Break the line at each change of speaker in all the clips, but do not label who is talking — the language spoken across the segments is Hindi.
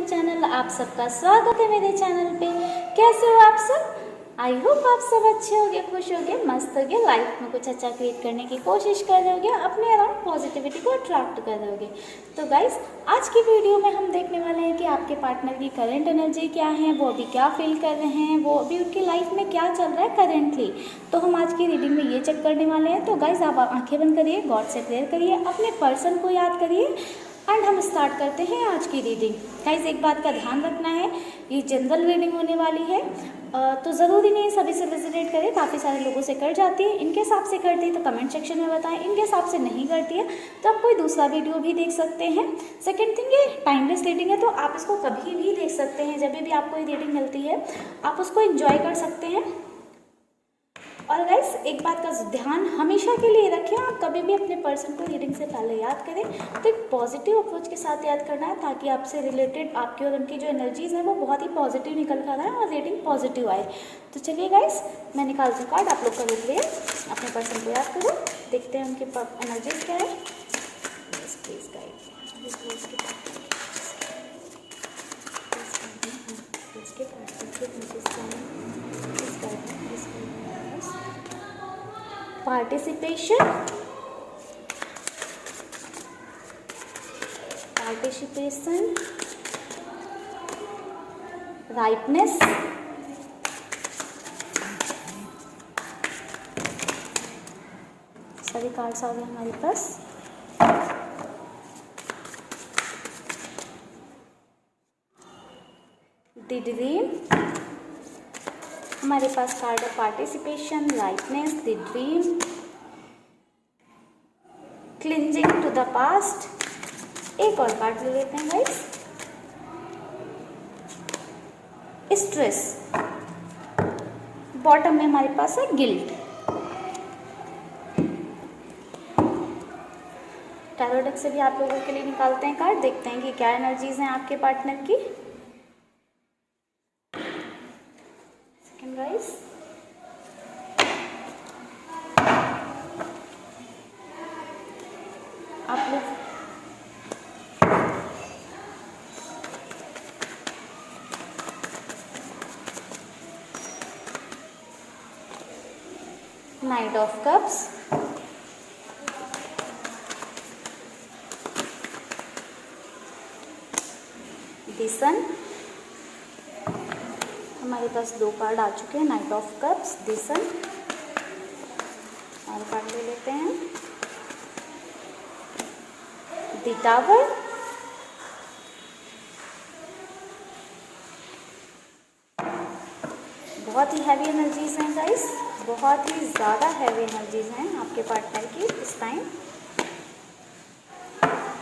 YouTube channel. आप सबका स्वागत है मेरे चैनल पे। कैसे हो आप सब? आई होप आप सब अच्छे होगे, खुश होगे, मस्त होगे, लाइफ में कुछ अच्छा क्रिएट करने की कोशिश कर रहे होगे, अपने अराउंड पॉजिटिविटी को अट्रैक्ट कर रहे होगे। तो गाइस, आज की वीडियो में हम देखने वाले हैं कि आपके पार्टनर की करंट एनर्जी क्या है, वो अभी क्या फील कर रहे हैं, वो अभी उनकी लाइफ में क्या चल रहा है करेंटली। तो हम आज की रीडिंग में ये चेक करने वाले हैं। तो गाइस, आप आंखें बंद करिए, गॉड से प्रेयर करिए, अपने पर्सन को याद करिए एंड हम स्टार्ट करते हैं आज की रीडिंग। गाइस, एक बात का ध्यान रखना है, ये जनरल रीडिंग होने वाली है, तो ज़रूरी नहीं सभी से रेजोनेट करे। काफ़ी सारे लोगों से कर जाती है, इनके हिसाब से करती है तो कमेंट सेक्शन में बताएं, इनके हिसाब से नहीं करती है तो आप कोई दूसरा वीडियो भी देख सकते हैं। सेकेंड थिंग, ये टाइमलेस रीडिंग है तो आप इसको कभी भी देख सकते हैं, जब भी आपको ये रीडिंग मिलती है आप उसको एंजॉय कर सकते हैं। और गाइस, एक बात का ध्यान हमेशा के लिए रखें, आप कभी भी अपने पर्सन को रीडिंग से पहले याद करें तो एक पॉजिटिव अप्रोच के साथ याद करना है, ताकि आपसे रिलेटेड आपकी और उनकी जो एनर्जीज हैं वो बहुत ही पॉजिटिव निकल कर आए और रीडिंग पॉजिटिव आए। तो चलिए गाइस, मैं निकालती हूँ कार्ड, आप लोग का रुक रहे हैं, अपने पर्सन को याद करो, देखते हैं उनकी एनर्जीज क्या है। प्लीज गाइड पार्टिसिपेशन, राइपनेस, सभी कार्ड्स आ गए हमारे पास। द ड्रीम, हमारे पास कार्ड है participation, rightness, the dream, clinging to the past. एक और कार्ड ले लेते हैं गाइस, स्ट्रेस। बॉटम में हमारे पास है गिल्ट। टैरो डेक से भी आप लोगों के लिए निकालते हैं कार्ड, देखते हैं कि क्या एनर्जीज हैं आपके पार्टनर की। सेकंड गाइस, आप लोग नाइट ऑफ कप्स, द सन। हमारे पास दो कार्ड आ चुके हैं, नाइट ऑफ कप्स, द सन। और कार्ड ले लेते हैं, द टावर, बहुत ही हैवी एनर्जीज हैं गाइस, बहुत ही ज़्यादा हैवी एनर्जीज हैं आपके पार्टनर की इस time.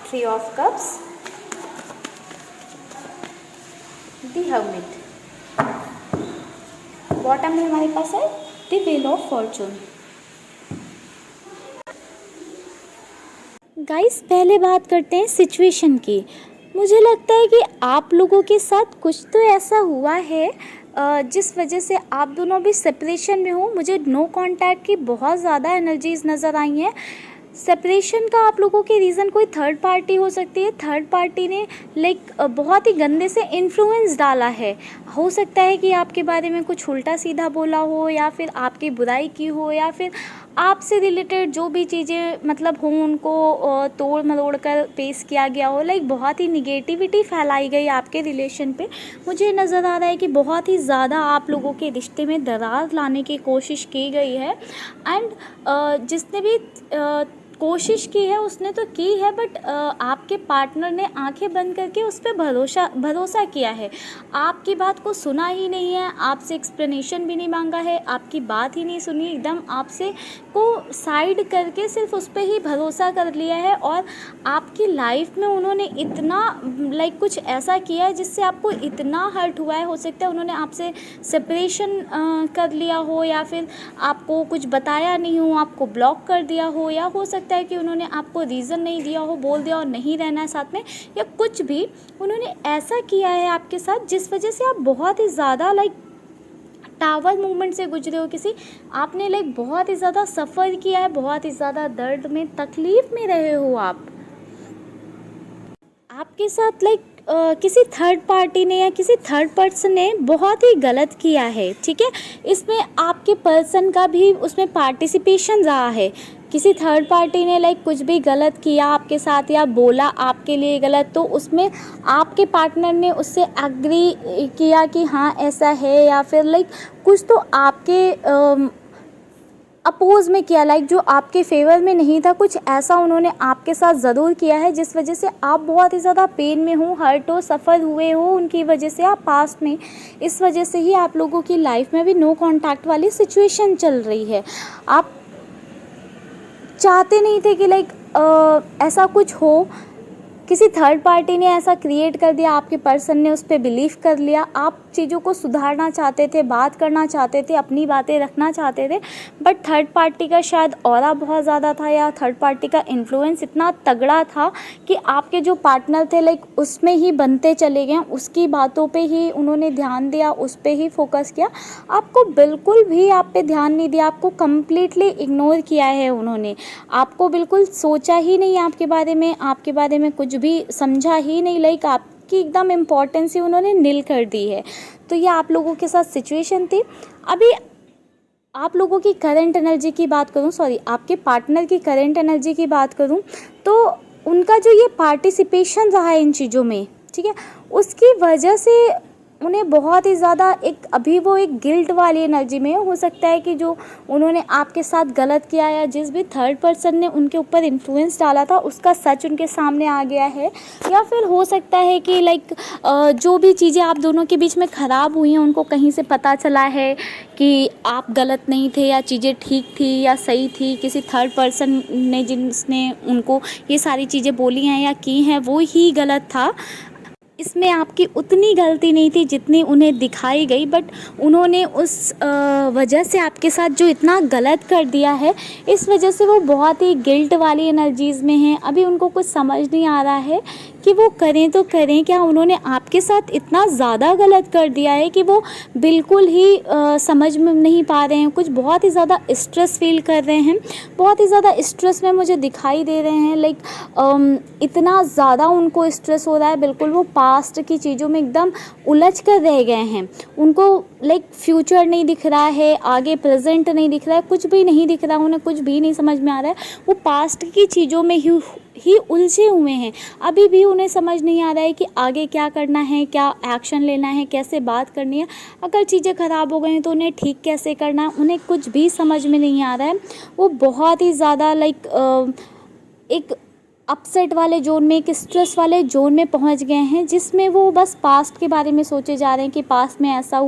Three of cups, the hermit. Bottom में हमारे पास है the wheel of Fortune. Guys, पहले बात करते हैं सिचुएशन की। मुझे लगता है कि आप लोगों के साथ कुछ तो ऐसा हुआ है जिस वजह से आप दोनों भी सेपरेशन में हो। मुझे नो कांटेक्ट की बहुत ज़्यादा एनर्जीज नज़र आई हैं। सेपरेशन का आप लोगों के रीज़न कोई थर्ड पार्टी हो सकती है। थर्ड पार्टी ने बहुत ही गंदे से इन्फ्लुएंस डाला है। हो सकता है कि आपके बारे में कुछ उल्टा सीधा बोला हो, या फिर आपकी बुराई की हो, या फिर आपसे रिलेटेड जो भी चीज़ें मतलब हों उनको तोड़ मरोड़ कर पेश किया गया हो। बहुत ही निगेटिविटी फैलाई गई आपके रिलेशन पे। मुझे नज़र आ रहा है कि बहुत ही ज़्यादा आप लोगों के रिश्ते में दरार लाने की कोशिश की गई है। एंड जिसने भी कोशिश की है उसने तो की है, बट आपके पार्टनर ने आंखें बंद करके उस पर भरोसा किया है। आपकी बात को सुना ही नहीं है, आपसे एक्सप्लेनेशन भी नहीं मांगा है, आपकी बात ही नहीं सुनी, एकदम आपसे को साइड करके सिर्फ उस पर ही भरोसा कर लिया है। और आपकी लाइफ में उन्होंने इतना कुछ ऐसा किया है जिससे आपको इतना हर्ट हुआ है। हो सकता है उन्होंने आपसे सेपरेशन कर लिया हो, या फिर आपको कुछ बताया नहीं हो, आपको ब्लॉक कर दिया हो, या हो सकता है कि उन्होंने आपको रीज़न नहीं दिया हो, बोल दिया और नहीं रहना है साथ में, या कुछ भी उन्होंने ऐसा किया है आपके साथ जिस वजह से आप बहुत ही ज़्यादा टावर मूवमेंट से गुजरे हो। किसी आपने बहुत ही ज़्यादा सफ़र किया है, बहुत ही ज़्यादा दर्द में तकलीफ़ में रहे हो। आपके साथ किसी थर्ड पार्टी ने या किसी थर्ड पर्सन ने बहुत ही गलत किया है, ठीक है। इसमें आपके पर्सन का भी उसमें पार्टिसिपेशन रहा है। किसी थर्ड पार्टी ने लाइक कुछ भी गलत किया आपके साथ या बोला आपके लिए गलत, तो उसमें आपके पार्टनर ने उससे एग्री किया कि हाँ ऐसा है, या फिर लाइक कुछ तो आपके अपोज़ में किया, लाइक जो आपके फेवर में नहीं था, कुछ ऐसा उन्होंने आपके साथ ज़रूर किया है जिस वजह से आप बहुत ही ज़्यादा पेन में हो, हर्ट हो, सफ़र हुए हो उनकी वजह से आप पास्ट में। इस वजह से ही आप लोगों की लाइफ में भी नो कांटेक्ट वाली सिचुएशन चल रही है। आप चाहते नहीं थे कि लाइक ऐसा कुछ हो, किसी थर्ड पार्टी ने ऐसा क्रिएट कर दिया, आपके पर्सन ने उस पर बिलीव कर लिया। आप चीज़ों को सुधारना चाहते थे, बात करना चाहते थे, अपनी बातें रखना चाहते थे, बट थर्ड पार्टी का शायद ऑरा बहुत ज़्यादा था या थर्ड पार्टी का इन्फ्लुएंस इतना तगड़ा था कि आपके जो पार्टनर थे लाइक उसमें ही बनते चले गए, उसकी बातों पे ही उन्होंने ध्यान दिया, उस पर ही फोकस किया। आपको बिल्कुल भी आप पे ध्यान नहीं दिया, आपको कम्प्लीटली इग्नोर किया है उन्होंने, आपको बिल्कुल सोचा ही नहीं आपके बारे में कुछ भी समझा ही नहीं, लाइक आपकी एकदम इम्पोर्टेंस ही उन्होंने नील कर दी है। तो ये आप लोगों के साथ सिचुएशन थी। अभी आप लोगों की करंट एनर्जी की बात करूं, आपके पार्टनर की करंट एनर्जी की बात करूं, तो उनका जो ये पार्टिसिपेशन रहा है इन चीज़ों में, ठीक है, उसकी वजह से उन्हें बहुत ही ज़्यादा अभी वो एक गिल्ट वाली एनर्जी में हो सकता है कि जो उन्होंने आपके साथ गलत किया या जिस भी थर्ड पर्सन ने उनके ऊपर इन्फ्लुएंस डाला था उसका सच उनके सामने आ गया है, या फिर हो सकता है कि लाइक जो भी चीज़ें आप दोनों के बीच में ख़राब हुई हैं उनको कहीं से पता चला है कि आप गलत नहीं थे या चीज़ें ठीक थी या सही थी। किसी थर्ड पर्सन ने जिसने उनको ये सारी चीज़ें बोली हैं या की हैं वो ही गलत था। इसमें आपकी उतनी गलती नहीं थी जितनी उन्हें दिखाई गई, बट उन्होंने उस वजह से आपके साथ जो इतना गलत कर दिया है, इस वजह से वो बहुत ही गिल्ट वाली एनर्जीज़ में हैं। अभी उनको कुछ समझ नहीं आ रहा है कि वो करें तो करें क्या। उन्होंने आपके साथ इतना ज़्यादा गलत कर दिया है कि वो बिल्कुल ही समझ में नहीं पा रहे हैं, कुछ बहुत ही ज़्यादा स्ट्रेस फील कर रहे हैं, बहुत ही ज़्यादा स्ट्रेस में मुझे दिखाई दे रहे हैं। लाइक इतना ज़्यादा उनको स्ट्रेस हो रहा है, बिल्कुल वो पास्ट की चीज़ों में एकदम उलझ कर रह गए हैं। उनको लाइक फ्यूचर नहीं दिख रहा है, आगे प्रेजेंट नहीं दिख रहा है, कुछ भी नहीं दिख रहा, उन्हें कुछ भी नहीं समझ में आ रहा है। वो पास्ट की चीज़ों में ही उलझे हुए हैं। अभी भी उन्हें समझ नहीं आ रहा है कि आगे क्या करना है, क्या एक्शन लेना है, कैसे बात करनी है, अगर चीज़ें ख़राब हो गई हैं तो उन्हें ठीक कैसे करना है, उन्हें कुछ भी समझ में नहीं आ रहा है। वो बहुत ही ज़्यादा लाइक एक अपसेट वाले जोन में, एक स्ट्रेस वाले जोन में पहुंच गए हैं, जिसमें वो बस पास्ट के बारे में सोचे जा रहे हैं कि पास्ट में ऐसा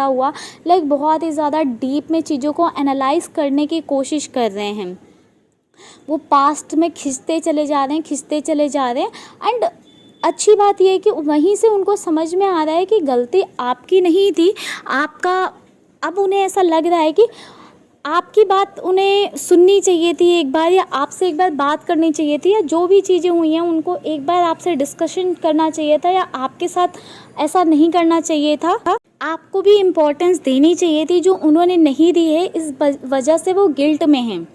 हुआ, लाइक बहुत ही ज़्यादा डीप में चीज़ों को एनालाइज करने की कोशिश कर रहे हैं। वो पास्ट में खिंचते चले जा रहे हैं एंड अच्छी बात यह है कि वहीं से उनको समझ में आ रहा है कि गलती आपकी नहीं थी, आपका। अब उन्हें ऐसा लग रहा है कि आपकी बात उन्हें सुननी चाहिए थी एक बार, या आपसे एक बार बात करनी चाहिए थी, या जो भी चीज़ें हुई हैं उनको एक बार आपसे डिस्कशन करना चाहिए था, या आपके साथ ऐसा नहीं करना चाहिए था। आपको भी इम्पोर्टेंस देनी चाहिए थी जो उन्होंने नहीं दी है, इस वजह से वो गिल्ट में हैं।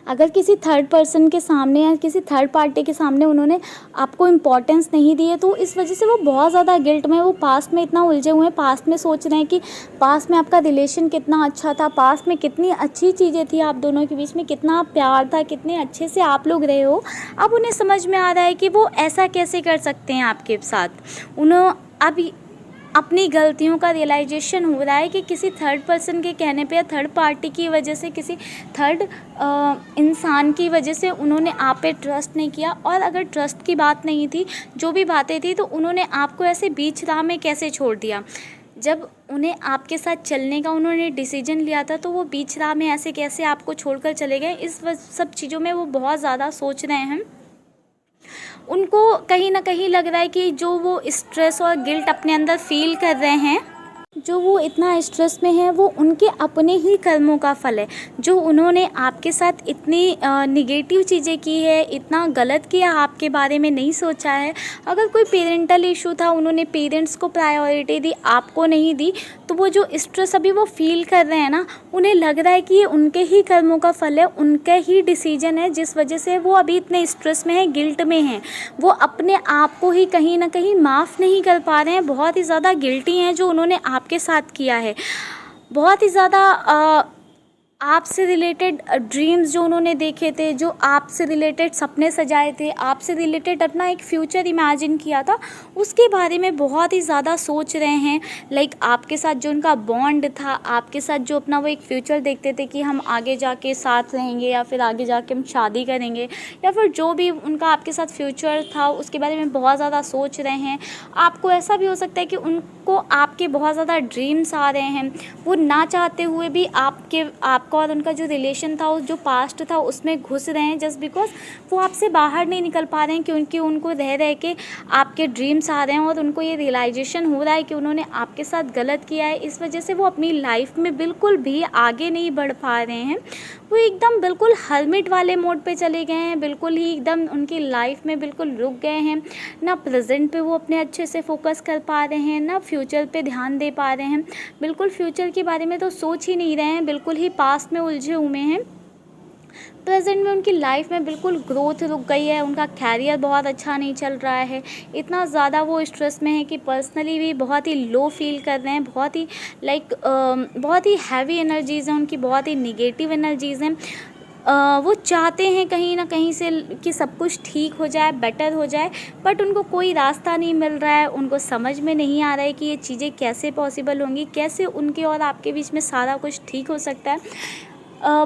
अगर किसी थर्ड पर्सन के सामने या किसी थर्ड पार्टी के सामने उन्होंने आपको इम्पोर्टेंस नहीं दी है तो इस वजह से वो बहुत ज़्यादा गिल्ट में, वो पास्ट में इतना उलझे हुए हैं, पास्ट में सोच रहे हैं कि पास्ट में आपका रिलेशन कितना अच्छा था, पास्ट में कितनी अच्छी चीज़ें थी आप दोनों के बीच में, कितना प्यार था, कितने अच्छे से आप लोग रहे हो। अब उन्हें समझ में आ रहा है कि वो ऐसा कैसे कर सकते हैं आपके साथ। उन्हें अभी अपनी गलतियों का रियलाइजेशन हो रहा है कि किसी थर्ड पर्सन के कहने पे या थर्ड पार्टी की वजह से, किसी थर्ड इंसान की वजह से उन्होंने आप पे ट्रस्ट नहीं किया। और अगर ट्रस्ट की बात नहीं थी, जो भी बातें थी, तो उन्होंने आपको ऐसे बीच राह में कैसे छोड़ दिया। जब उन्हें आपके साथ चलने का उन्होंने डिसीजन लिया था तो वो बीच राह में ऐसे कैसे आपको छोड़कर चले गए। इस सब चीज़ों में वो बहुत ज़्यादा सोच रहे हैं। उनको कहीं ना कहीं लग रहा है कि जो वो स्ट्रेस और गिल्ट अपने अंदर फील कर रहे हैं, जो वो इतना स्ट्रेस में है वो उनके अपने ही कर्मों का फल है। जो उन्होंने आपके साथ इतनी नेगेटिव चीज़ें की है, इतना गलत किया, आपके बारे में नहीं सोचा है। अगर कोई पेरेंटल इशू था, उन्होंने पेरेंट्स को प्रायोरिटी दी, आपको नहीं दी, तो वो जो स्ट्रेस अभी वो फील कर रहे हैं ना, उन्हें लग रहा है कि ये उनके ही कर्मों का फल है, उनका ही डिसीजन है, जिस वजह से वो अभी इतने स्ट्रेस में हैं, गिल्ट में हैं। वो अपने आप को ही कहीं ना कहीं माफ़ नहीं कर पा रहे हैं, बहुत ही ज़्यादा गिल्टी हैं जो उन्होंने आपके साथ किया है। बहुत ही ज़्यादा आपसे रिलेटेड ड्रीम्स जो उन्होंने देखे थे, जो आपसे रिलेटेड सपने सजाए थे, आपसे रिलेटेड अपना एक फ्यूचर इमेजिन किया था, उसके बारे में बहुत ही ज़्यादा सोच रहे हैं। लाइक आपके साथ जो उनका बॉन्ड था, आपके साथ जो अपना वो एक फ्यूचर देखते थे कि हम आगे जाके साथ रहेंगे, या फिर आगे जाके हम शादी करेंगे, या फिर जो भी उनका आपके साथ फ्यूचर था, उसके बारे में बहुत ज़्यादा सोच रहे हैं। आपको ऐसा भी हो सकता है कि उनको आपके बहुत ज़्यादा ड्रीम्स आ रहे हैं, वो ना चाहते हुए भी आपका और उनका जो रिलेशन था, जो पास्ट था, उसमें घुस रहे हैं, जस्ट बिकॉज वो आपसे बाहर नहीं निकल पा रहे हैं, क्योंकि उनको रह के आपके ड्रीम्स आ रहे हैं और उनको ये रियलाइजेशन हो रहा है कि उन्होंने आपके साथ गलत किया है। इस वजह से वो अपनी लाइफ में बिल्कुल भी आगे नहीं बढ़ पा रहे हैं। वो एकदम बिल्कुल हर्मिट वाले मोड पे चले गए हैं, बिल्कुल ही एकदम उनकी लाइफ में बिल्कुल रुक गए हैं। ना प्रेजेंट पे वो अपने अच्छे से फोकस कर पा रहे हैं, ना फ्यूचर पे ध्यान दे पा रहे हैं। बिल्कुल फ्यूचर के बारे में तो सोच ही नहीं रहे हैं, बिल्कुल ही पास्ट में उलझे हुए हैं। प्रेजेंट में उनकी लाइफ में बिल्कुल ग्रोथ रुक गई है, उनका कैरियर बहुत अच्छा नहीं चल रहा है। इतना ज़्यादा वो स्ट्रेस में है कि पर्सनली भी बहुत ही लो फील कर रहे हैं, बहुत ही बहुत ही हैवी एनर्जीज़ हैं उनकी, बहुत ही निगेटिव एनर्जीज़ हैं। वो चाहते हैं कहीं ना कहीं से कि सब कुछ ठीक हो जाए, बेटर हो जाए, बट उनको कोई रास्ता नहीं मिल रहा है। उनको समझ में नहीं आ रहा है कि ये चीज़ें कैसे पॉसिबल होंगी, कैसे उनके और आपके बीच में सारा कुछ ठीक हो सकता है।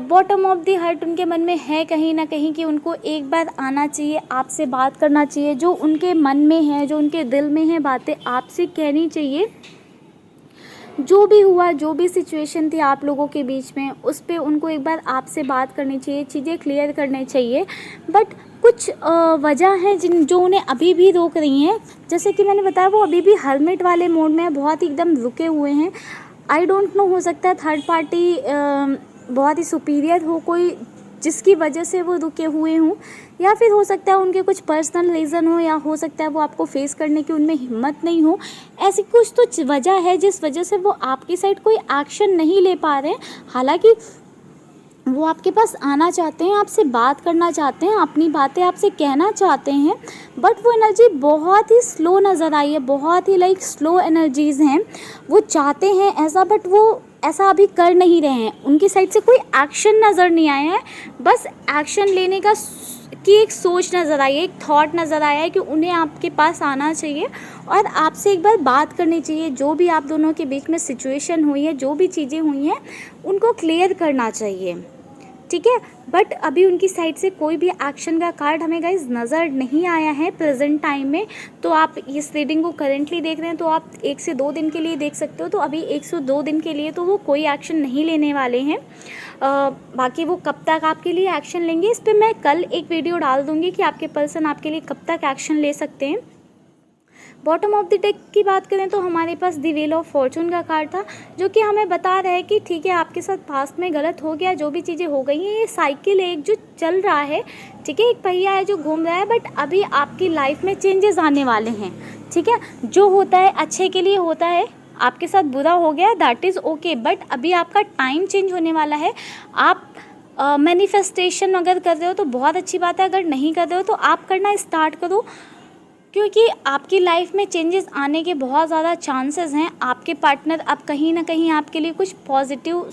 बॉटम ऑफ द हार्ट उनके मन में है कहीं ना कहीं कि उनको एक बार आना चाहिए, आपसे बात करना चाहिए, जो उनके मन में है, जो उनके दिल में है, बातें आपसे कहनी चाहिए। जो भी हुआ, जो भी सिचुएशन थी आप लोगों के बीच में, उस पे उनको एक बार आपसे बात करनी चाहिए, चीज़ें क्लियर करनी चाहिए। बट कुछ वजह है जो उन्हें अभी भी रोक रही हैं। जैसे कि मैंने बताया, वो अभी भी हर्मिट वाले मोड में बहुत ही एकदम रुके हुए हैं। आई डोंट नो, हो सकता है थर्ड पार्टी बहुत ही सुपीरियर हो कोई, जिसकी वजह से वो रुके हुए हों, या फिर हो सकता है उनके कुछ पर्सनल रीज़न हो, या हो सकता है वो आपको फेस करने की उनमें हिम्मत नहीं हो। ऐसी कुछ तो वजह है जिस वजह से वो आपकी साइड कोई एक्शन नहीं ले पा रहे हैं। हालांकि वो आपके पास आना चाहते हैं, आपसे बात करना चाहते हैं, अपनी बातें आपसे कहना चाहते हैं, बट वो एनर्जी बहुत ही स्लो नज़र आई है, बहुत ही स्लो एनर्जीज़ हैं। वो चाहते हैं ऐसा, बट वो ऐसा अभी कर नहीं रहे हैं। उनकी साइड से कोई एक्शन नज़र नहीं आया है, बस एक्शन लेने की एक सोच नज़र आई है, एक थॉट नज़र आया है कि उन्हें आपके पास आना चाहिए और आपसे एक बार बात करनी चाहिए। जो भी आप दोनों के बीच में सिचुएशन हुई है, जो भी चीज़ें हुई हैं, उनको क्लियर करना चाहिए, ठीक है। बट अभी उनकी साइड से कोई भी एक्शन का कार्ड हमें गाइस नज़र नहीं आया है प्रेजेंट टाइम में। तो आप इस रीडिंग को करेंटली देख रहे हैं तो आप 1 से 2 दिन के लिए देख सकते हो। तो अभी 1 से 2 दिन के लिए तो वो कोई एक्शन नहीं लेने वाले हैं। बाकी वो कब तक आपके लिए एक्शन लेंगे, इस पर मैं कल एक वीडियो डाल दूँगी कि आपके पर्सन आपके लिए कब तक एक्शन ले सकते हैं। बॉटम ऑफ द डेक की बात करें तो हमारे पास द व्हील ऑफ फॉर्चून का कार्ड था, जो कि हमें बता रहा है कि ठीक है, आपके साथ पास्ट में गलत हो गया, जो भी चीज़ें हो गई हैं, ये साइकिल है एक जो चल रहा है, ठीक है, एक पहिया है जो घूम रहा है, बट अभी आपकी लाइफ में चेंजेस आने वाले हैं, ठीक है। जो होता है अच्छे के लिए होता है, आपके साथ बुरा हो गया, दैट इज़ ओके, बट अभी आपका टाइम चेंज होने वाला है। आप मैनिफेस्टेशन अगर कर रहे हो तो बहुत अच्छी बात है, अगर नहीं कर रहे हो तो आप करना स्टार्ट करो, क्योंकि आपकी लाइफ में चेंजेस आने के बहुत ज़्यादा चांसेस हैं। आपके पार्टनर अब कहीं ना कहीं आपके लिए कुछ पॉजिटिव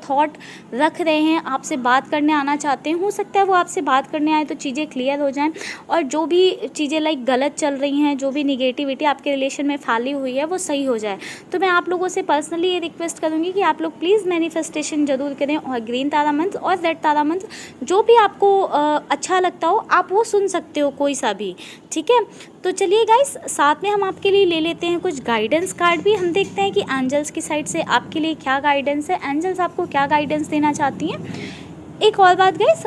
थॉट रख रहे हैं, आपसे बात करने आना चाहते हैं। हो सकता है वो आपसे बात करने आए तो चीज़ें क्लियर हो जाएं, और जो भी चीज़ें गलत चल रही हैं, जो भी निगेटिविटी आपके रिलेशन में फैली हुई है, वो सही हो जाए। तो मैं आप लोगों से पर्सनली ये रिक्वेस्ट करूँगी कि आप लोग प्लीज़ मैनिफेस्टेशन ज़रूर करें, और ग्रीन तारा मंत्र और रेड तारा मंत्र जो भी आपको अच्छा लगता हो आप वो सुन सकते हो, कोई सा भी, ठीक है। तो चलिए गाइस, साथ में हम आपके लिए ले लेते हैं कुछ गाइडेंस कार्ड भी। हम देखते हैं कि एंजल्स की साइड से आपके लिए क्या गाइडेंस है, एंजल्स आपको क्या गाइडेंस देना चाहती हैं। एक और बात गाइस,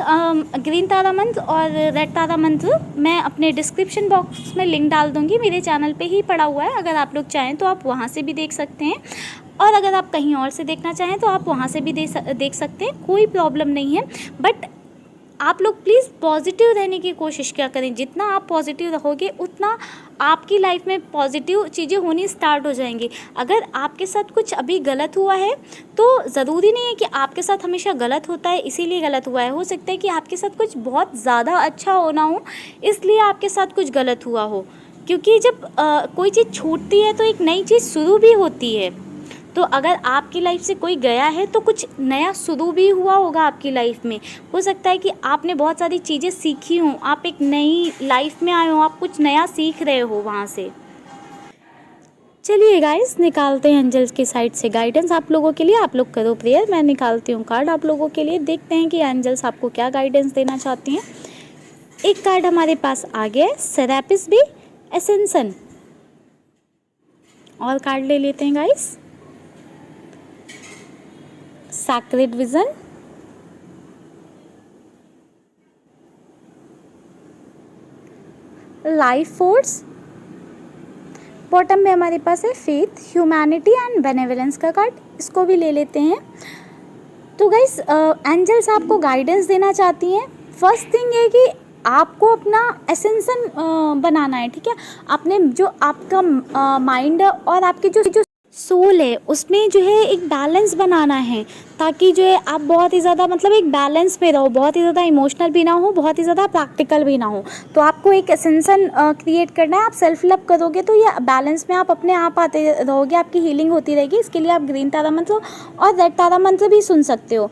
ग्रीन तारा मंत्र और रेड तारा मंत्र मैं अपने डिस्क्रिप्शन बॉक्स में लिंक डाल दूँगी, मेरे चैनल पे ही पड़ा हुआ है, अगर आप लोग चाहें तो आप वहाँ से भी देख सकते हैं, और अगर आप कहीं और से देखना चाहें तो आप वहाँ से भी देख सकते हैं, कोई प्रॉब्लम नहीं है। बट आप लोग प्लीज़ पॉजिटिव रहने की कोशिश क्या करें, जितना आप पॉजिटिव रहोगे उतना आपकी लाइफ में पॉजिटिव चीज़ें होनी स्टार्ट हो जाएंगी। अगर आपके साथ कुछ अभी गलत हुआ है तो ज़रूरी नहीं है कि आपके साथ हमेशा गलत होता है इसीलिए गलत हुआ है, हो सकता है कि आपके साथ कुछ बहुत ज़्यादा अच्छा होना हो इसलिए आपके साथ कुछ गलत हुआ हो, क्योंकि जब कोई चीज़ छूटती है तो एक नई चीज़ शुरू भी होती है। तो अगर आपकी लाइफ से कोई गया है तो कुछ नया शुरू भी हुआ होगा आपकी लाइफ में, हो सकता है कि आपने बहुत सारी चीज़ें सीखी हों, आप एक नई लाइफ में आए हो, आप कुछ नया सीख रहे हो वहाँ से। चलिए गाइस, निकालते हैं एंजल्स की साइड से गाइडेंस आप लोगों के लिए। आप लोग करो प्रेयर, मैं निकालती हूँ कार्ड आप लोगों के लिए, देखते हैं कि एंजल्स आपको क्या गाइडेंस देना चाहती हैं। एक कार्ड हमारे पास आ गया है, सेरापिस बी एसेंसन, और कार्ड ले लेते हैं guys, sacred vision, life force, bottom में हमारे पास है फेथ, ह्यूमैनिटी एंड बेनेवलेंस का कार्ड, इसको भी ले लेते हैं। तो गाइस, एंजल्स आपको गाइडेंस देना चाहती हैं। फर्स्ट थिंग है कि आपको अपना एसेंसन बनाना है, ठीक है। आपने जो आपका माइंड और आपकी जो सोल है उसमें जो है एक बैलेंस बनाना है, ताकि जो है आप बहुत ही ज़्यादा मतलब एक बैलेंस में रहो, बहुत ही ज़्यादा इमोशनल भी ना हो, बहुत ही ज़्यादा प्रैक्टिकल भी ना हो। तो आपको एक एसेंसन क्रिएट करना है। आप सेल्फ लव करोगे तो ये बैलेंस में आप अपने आप आते रहोगे, आपकी हीलिंग होती रहेगी। इसके लिए आप ग्रीन तारा मंत्र और रेड तारा मंत्र भी सुन सकते हो।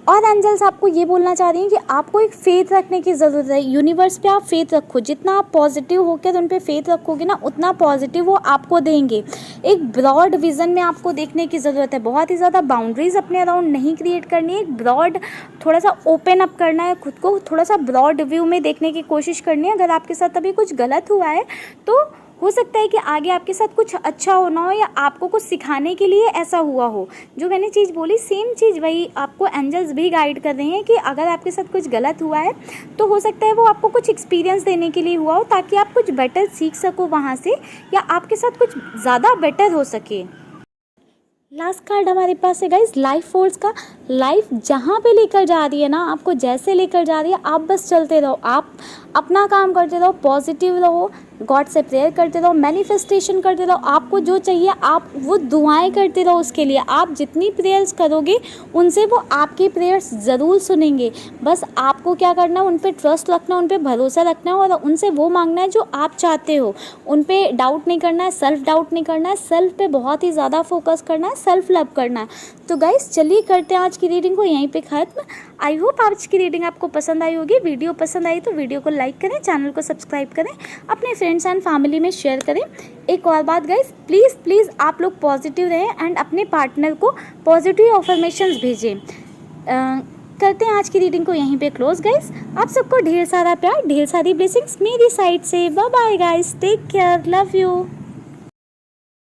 और एंजल्स आपको ये बोलना चाह रही हैं कि आपको एक फेथ रखने की ज़रूरत है। यूनिवर्स पे आप फेथ रखो, जितना आप पॉजिटिव होकर उन पे फेथ रखोगे ना उतना पॉजिटिव वो आपको देंगे। एक ब्रॉड विज़न में आपको देखने की ज़रूरत है, बहुत ही ज़्यादा बाउंड्रीज अपने अराउंड नहीं क्रिएट करनी है। एक ब्रॉड थोड़ा सा ओपन अप करना है खुद को, थोड़ा सा ब्रॉड व्यू में देखने की कोशिश करनी है। अगर आपके साथ अभी कुछ गलत हुआ है तो हो सकता है कि आगे आपके साथ कुछ अच्छा होना हो या आपको कुछ सिखाने के लिए ऐसा हुआ हो। जो मैंने चीज़ बोली सेम चीज़ वही आपको एंजल्स भी गाइड कर रही हैं कि अगर आपके साथ कुछ गलत हुआ है तो हो सकता है वो आपको कुछ एक्सपीरियंस देने के लिए हुआ हो, ताकि आप कुछ बेटर सीख सको वहाँ से, या आपके साथ कुछ ज़्यादा बेटर हो सके। लास्ट कार्ड हमारे पास है गाइस, लाइफ फोर्स का। लाइफ जहाँ पे लेकर जा रही है ना, आपको जैसे लेकर जा रही है आप बस चलते रहो, आप अपना काम करते रहो, पॉजिटिव रहो, गॉड से प्रेयर करते रहो, मैनिफेस्टेशन करते रहो। आपको जो चाहिए आप वो दुआएं करते रहो उसके लिए। आप जितनी प्रेयर्स करोगे उनसे वो आपकी प्रेयर्स ज़रूर सुनेंगे। बस आपको क्या करना है, उन पर ट्रस्ट रखना, उन पर भरोसा रखना है और उनसे वो मांगना है जो आप चाहते हो। उन पर डाउट नहीं करना है, सेल्फ डाउट नहीं करना है, सेल्फ पे बहुत ही ज़्यादा फोकस करना है, सेल्फ लव करना है। तो गाइस चलिए करते हैं आज की रीडिंग को यहीं पे ख़त्म। आई होप आज की रीडिंग आपको पसंद आई होगी। वीडियो पसंद आई तो वीडियो को लाइक करें, चैनल को सब्सक्राइब करें, अपने फ्रेंड्स एंड फैमिली में शेयर करें। एक और बात गाइस, प्लीज़ आप लोग पॉजिटिव रहें एंड अपने पार्टनर को पॉजिटिव अफर्मेशंस भेजें। करते हैं आज की रीडिंग को यहीं पे क्लोज गाइस। आप सबको ढेर सारा प्यार, ढेर सारी ब्लेसिंग्स मेरी साइड से। Bye bye guys, take care, love you.